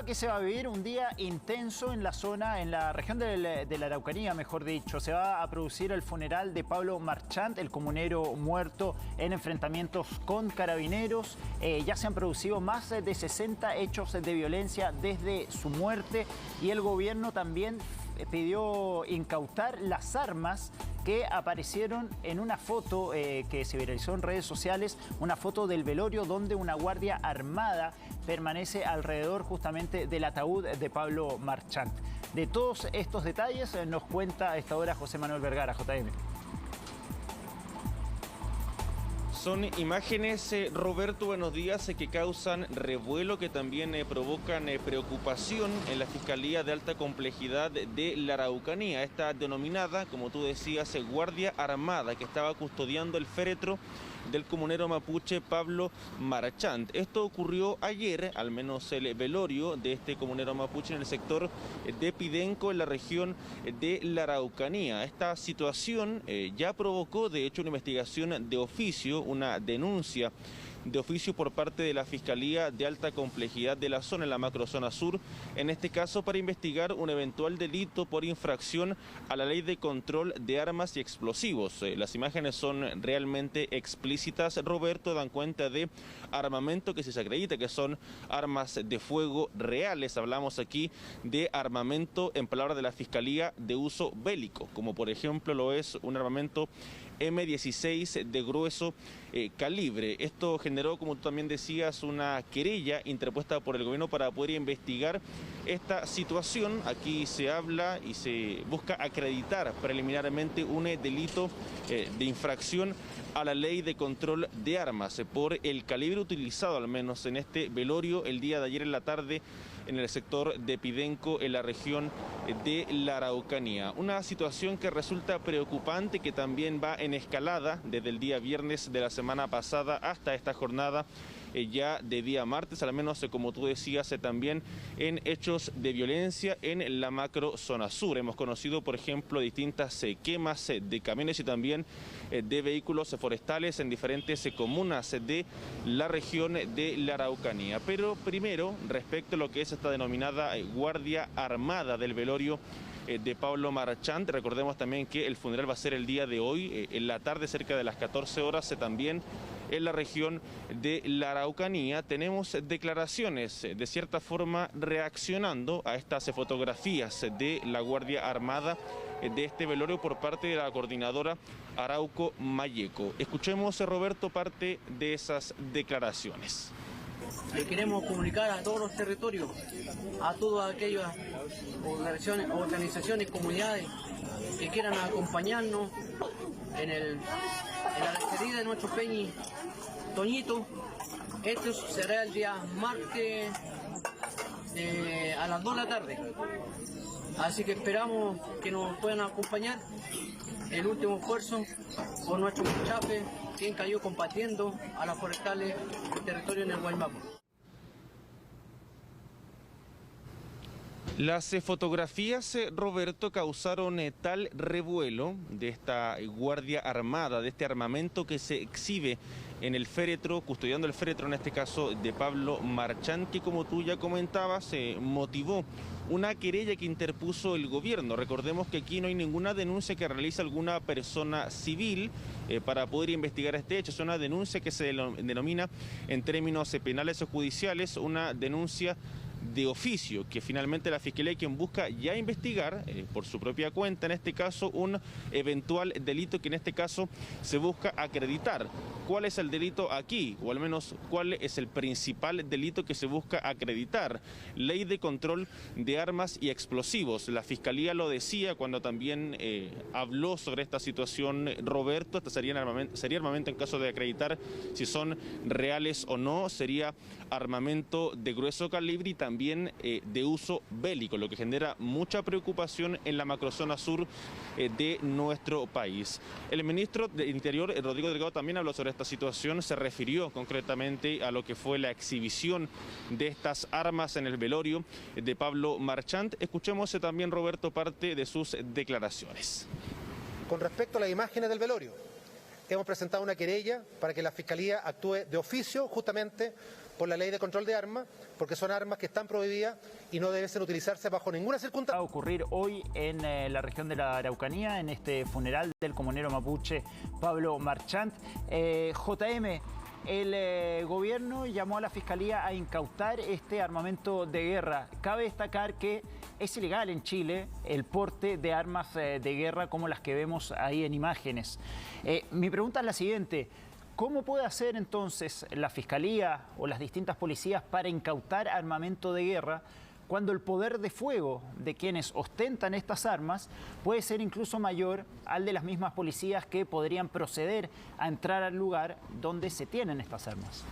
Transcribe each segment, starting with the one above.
que se va a vivir un día intenso en la zona, en la región de la Araucanía, mejor dicho. Se va a producir el funeral de Pablo Marchant, el comunero muerto en enfrentamientos con carabineros. Ya se han producido más de 60 hechos de violencia desde su muerte y el gobierno también pidió incautar las armas que aparecieron en una foto que se viralizó en redes sociales, una foto del velorio donde una guardia armada permanece alrededor justamente del ataúd de Pablo Marchant. De todos estos detalles nos cuenta a esta hora José Manuel Vergara, JM. Son imágenes, Roberto, buenos días, que causan revuelo, que también provocan preocupación en la Fiscalía de Alta Complejidad de la Araucanía. Esta denominada, como tú decías, Guardia Armada, que estaba custodiando el féretro del comunero mapuche Pablo Marchant. Esto ocurrió ayer, al menos el velorio de este comunero mapuche en el sector de Pidenco, en la región de la Araucanía. Esta situación ya provocó, de hecho, una investigación de oficio, una denuncia de oficio por parte de la Fiscalía de Alta Complejidad de la zona, en la macrozona sur, en este caso para investigar un eventual delito por infracción a la Ley de Control de Armas y Explosivos. Las imágenes son realmente explícitas, Roberto, dan cuenta de armamento que se acredita que son armas de fuego reales. Hablamos aquí de armamento, en palabras de la Fiscalía, de uso bélico, como por ejemplo lo es un armamento M16 de grueso calibre. Esto generó, como tú también decías, una querella interpuesta por el gobierno para poder investigar esta situación. Aquí se habla y se busca acreditar preliminarmente un delito de infracción a la Ley de Control de Armas por el calibre utilizado, al menos en este velorio, el día de ayer en la tarde en el sector de Pidenco, en la región de la Araucanía. Una situación que resulta preocupante, que también va en escalada desde el día viernes de la semana pasada hasta esta jornada ya de día martes, al menos como tú decías, también en hechos de violencia en la macro zona sur. Hemos conocido, por ejemplo, distintas quemas de camiones y también de vehículos forestales en diferentes comunas de la región de la Araucanía. Pero primero, respecto a lo que es esta denominada Guardia Armada del velorio de Pablo Marchant, recordemos también que el funeral va a ser el día de hoy, en la tarde, cerca de las 14 horas, también en la región de la Araucanía. Tenemos declaraciones, de cierta forma, reaccionando a estas fotografías de la Guardia Armada de este velorio por parte de la coordinadora Arauco Mayeco. Escuchemos, Roberto, parte de esas declaraciones. Queremos comunicar a todos los territorios, a todas aquellas organizaciones, comunidades que quieran acompañarnos en la despedida de nuestro Peñi Toñito. Esto será el día martes a las 2 de la tarde. Así que esperamos que nos puedan acompañar. El último esfuerzo por nuestro muchafe, quien cayó combatiendo a las forestales del territorio en el Guaymaco. Las fotografías, Roberto, causaron tal revuelo de esta Guardia Armada, de este armamento que se exhibe en el féretro, custodiando el féretro, en este caso de Pablo Marchant, que, como tú ya comentabas, motivó una querella que interpuso el gobierno. Recordemos que aquí no hay ninguna denuncia que realice alguna persona civil para poder investigar este hecho. Es una denuncia que se denomina, en términos penales o judiciales, una denuncia de oficio, que finalmente la Fiscalía es quien busca ya investigar por su propia cuenta, en este caso, un eventual delito que en este caso se busca acreditar. ¿Cuál es el delito aquí? O al menos, ¿cuál es el principal delito que se busca acreditar? Ley de Control de Armas y Explosivos. La Fiscalía lo decía cuando también habló sobre esta situación, Roberto. Este sería armamento en caso de acreditar si son reales o no. Sería armamento de grueso calibre y también de uso bélico, lo que genera mucha preocupación en la macrozona sur de nuestro país. El ministro del Interior, Rodrigo Delgado, también habló sobre esta situación, se refirió concretamente a lo que fue la exhibición de estas armas en el velorio de Pablo Marchant. Escuchemos también, Roberto, parte de sus declaraciones. Con respecto a las imágenes del velorio, hemos presentado una querella para que la Fiscalía actúe de oficio justamente por la ley de control de armas, porque son armas que están prohibidas y no deben utilizarse bajo ninguna circunstancia. Va a ocurrir hoy en la región de la Araucanía, en este funeral del comunero mapuche Pablo Marchant. JM, el gobierno llamó a la Fiscalía a incautar este armamento de guerra. Cabe destacar que es ilegal en Chile el porte de armas de guerra como las que vemos ahí en imágenes. Mi pregunta es la siguiente. ¿Cómo puede hacer entonces la Fiscalía o las distintas policías para incautar armamento de guerra cuando el poder de fuego de quienes ostentan estas armas puede ser incluso mayor al de las mismas policías que podrían proceder a entrar al lugar donde se tienen estas armas?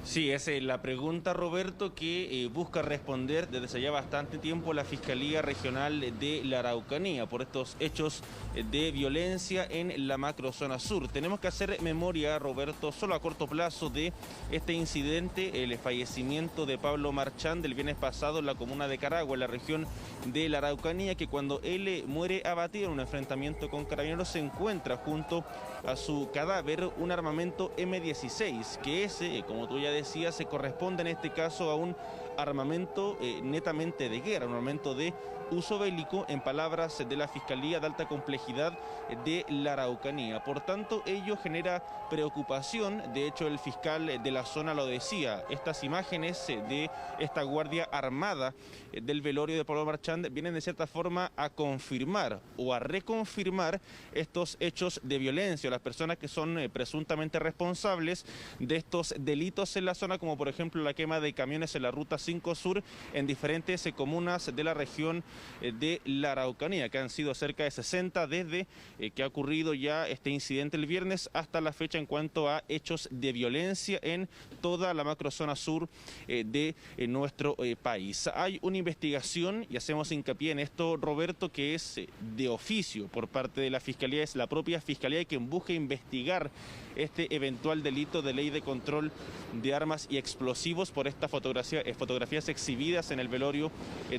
Sí, esa es la pregunta, Roberto, que busca responder desde hace ya bastante tiempo la Fiscalía Regional de la Araucanía por estos hechos de violencia en la macrozona sur. Tenemos que hacer memoria, Roberto, solo a corto plazo de este incidente, el fallecimiento de Pablo Marchant del viernes pasado en la comuna de Caragua, en la región de la Araucanía, que cuando él muere abatido en un enfrentamiento con carabineros se encuentra junto a su cadáver un armamento M16, que ese, como tú ya decía, se corresponde en este caso a un armamento netamente de guerra, un armamento de uso bélico, en palabras de la Fiscalía de Alta Complejidad de la Araucanía. Por tanto, ello genera preocupación. De hecho, el fiscal de la zona lo decía. Estas imágenes de esta guardia armada del velorio de Pablo Marchant vienen de cierta forma a confirmar o a reconfirmar estos hechos de violencia. Las personas que son presuntamente responsables de estos delitos en la zona, como por ejemplo la quema de camiones en la Ruta 5 Sur en diferentes comunas de la región de la Araucanía, que han sido cerca de 60 desde que ha ocurrido ya este incidente el viernes hasta la fecha en cuanto a hechos de violencia en toda la macrozona sur de nuestro país. Hay una investigación, y hacemos hincapié en esto, Roberto, que es de oficio por parte de la Fiscalía, es la propia Fiscalía quien busca investigar este eventual delito de ley de control de armas y explosivos por estas fotografías exhibidas en el velorio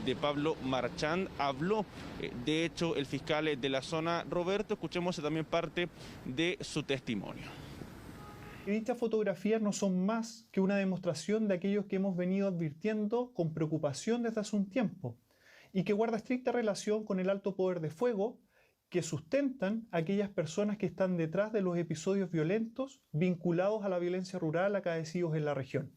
de Pablo Marchant. Habló, de hecho, el fiscal de la zona, Roberto. Escuchemos también parte de su testimonio. Y dichas fotografías no son más que una demostración de aquellos que hemos venido advirtiendo con preocupación desde hace un tiempo y que guarda estricta relación con el alto poder de fuego que sustentan a aquellas personas que están detrás de los episodios violentos vinculados a la violencia rural acaecidos en la región.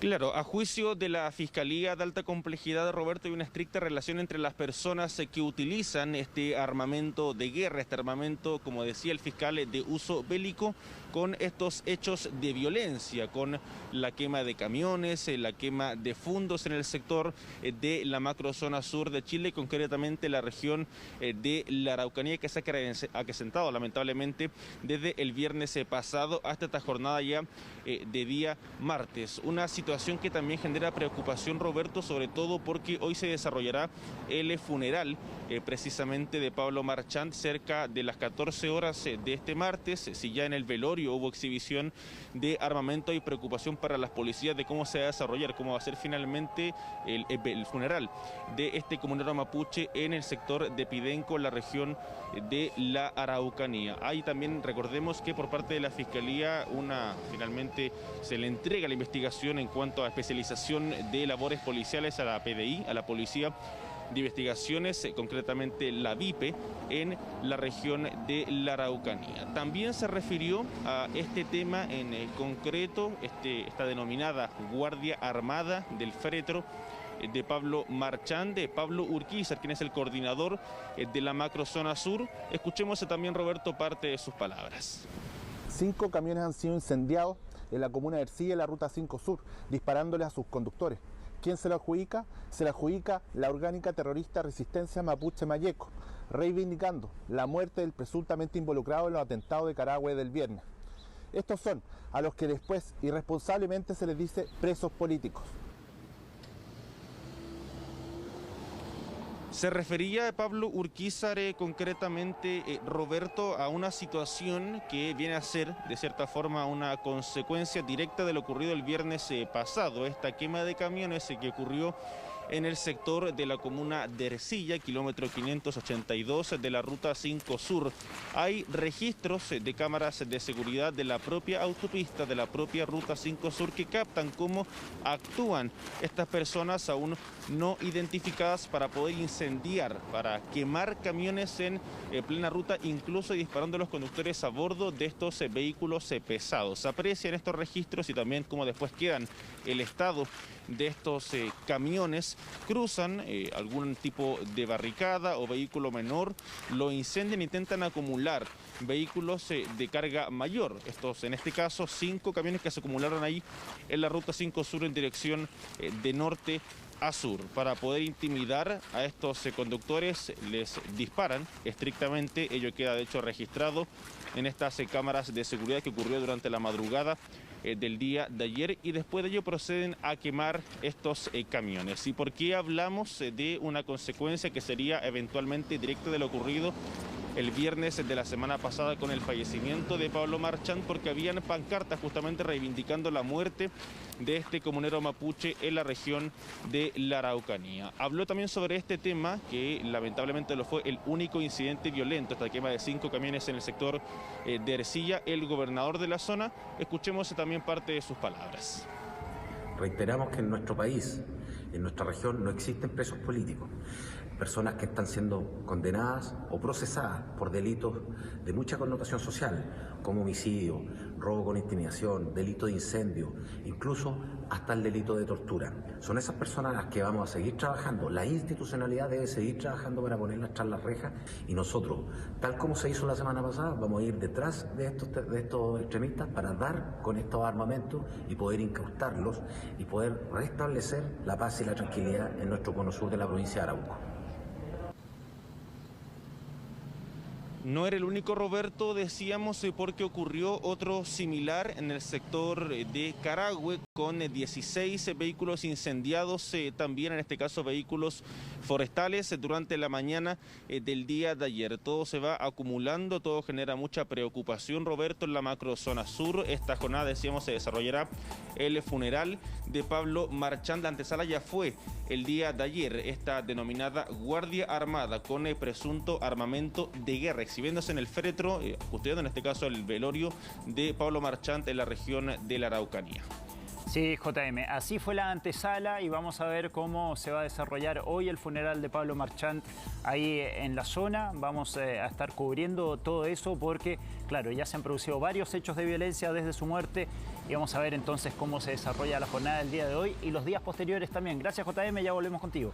Claro, a juicio de la Fiscalía de Alta Complejidad, Roberto, hay una estricta relación entre las personas que utilizan este armamento de guerra, este armamento, como decía el fiscal, de uso bélico, con estos hechos de violencia, con la quema de camiones, la quema de fundos en el sector de la macrozona sur de Chile, concretamente la región de la Araucanía, que se ha acrecentado lamentablemente desde el viernes pasado hasta esta jornada ya de día martes. Una situación que también genera preocupación, Roberto, sobre todo porque hoy se desarrollará el funeral precisamente de Pablo Marchant cerca de las 14 horas de este martes. Si ya en el velorio hubo exhibición de armamento, hay preocupación para las policías de cómo se va a desarrollar, cómo va a ser finalmente el funeral de este comunero mapuche en el sector de Pidenco, en la región de la Araucanía. Hay también, recordemos que por parte de la Fiscalía finalmente se le entrega la investigación en cuanto a especialización de labores policiales a la PDI, a la Policía de Investigaciones, concretamente la VIPE, en la región de la Araucanía. También se refirió a este tema en concreto, esta denominada Guardia Armada del Féretro de Pablo Marchant, de Pablo Urquizar, quien es el coordinador de la macrozona sur. Escuchemos también, Roberto, parte de sus palabras. 5 camiones han sido incendiados en la comuna de Ercilla, en la Ruta 5 Sur, disparándoles a sus conductores. ¿Quién se lo adjudica? Se lo adjudica la orgánica terrorista Resistencia Mapuche Mayeco, reivindicando la muerte del presuntamente involucrado en los atentados de Carahue del viernes. Estos son a los que después irresponsablemente se les dice presos políticos. Se refería Pablo Urquizar concretamente, Roberto, a una situación que viene a ser, de cierta forma, una consecuencia directa de lo ocurrido el viernes pasado, esta quema de camiones que ocurrió en el sector de la comuna de Ercilla, kilómetro 582 de la Ruta 5 Sur. Hay registros de cámaras de seguridad de la propia autopista, de la propia Ruta 5 Sur, que captan cómo actúan estas personas aún no identificadas para poder incendiar, para quemar camiones en plena ruta, incluso disparando a los conductores a bordo de estos vehículos pesados. Se aprecian estos registros y también cómo después quedan el estado de estos camiones. Cruzan algún tipo de barricada o vehículo menor, lo incendian e intentan acumular vehículos de carga mayor. Estos, en este caso, 5 camiones que se acumularon ahí en la Ruta 5 Sur en dirección de norte a sur. Para poder intimidar a estos conductores, les disparan estrictamente. Ello queda de hecho registrado en estas cámaras de seguridad que ocurrió durante la madrugada del día de ayer, y después de ello proceden a quemar estos camiones. ¿Y por qué hablamos de una consecuencia que sería eventualmente directa de lo ocurrido el viernes de la semana pasada con el fallecimiento de Pablo Marchant? Porque habían pancartas justamente reivindicando la muerte de este comunero mapuche en la región de la Araucanía. Habló también sobre este tema, que lamentablemente lo fue el único incidente violento, esta quema de 5 camiones en el sector de Ercilla, el gobernador de la zona. Escuchemos también parte de sus palabras. Reiteramos que en nuestro país, en nuestra región, no existen presos políticos. Personas que están siendo condenadas o procesadas por delitos de mucha connotación social, como homicidio, robo con intimidación, delito de incendio, incluso hasta el delito de tortura. Son esas personas las que vamos a seguir trabajando. La institucionalidad debe seguir trabajando para ponerlas tras las rejas, y nosotros, tal como se hizo la semana pasada, vamos a ir detrás de estos extremistas para dar con estos armamentos y poder incrustarlos y poder restablecer la paz y la tranquilidad en nuestro cono sur de la provincia de Arauco. No era el único, Roberto, decíamos, porque ocurrió otro similar en el sector de Carahue, con 16 vehículos incendiados, también en este caso vehículos forestales, durante la mañana del día de ayer. Todo se va acumulando, todo genera mucha preocupación, Roberto, en la macrozona sur. Esta jornada, decíamos, se desarrollará el funeral de Pablo Marchant. La antesala ya fue el día de ayer, esta denominada Guardia Armada con presunto armamento de guerra, exhibiéndose en el féretro, custodiando en este caso el velorio de Pablo Marchant en la región de la Araucanía. Sí, JM, así fue la antesala, y vamos a ver cómo se va a desarrollar hoy el funeral de Pablo Marchant ahí en la zona. Vamos a estar cubriendo todo eso porque, claro, ya se han producido varios hechos de violencia desde su muerte, y vamos a ver entonces cómo se desarrolla la jornada del día de hoy y los días posteriores también. Gracias, JM, ya volvemos contigo.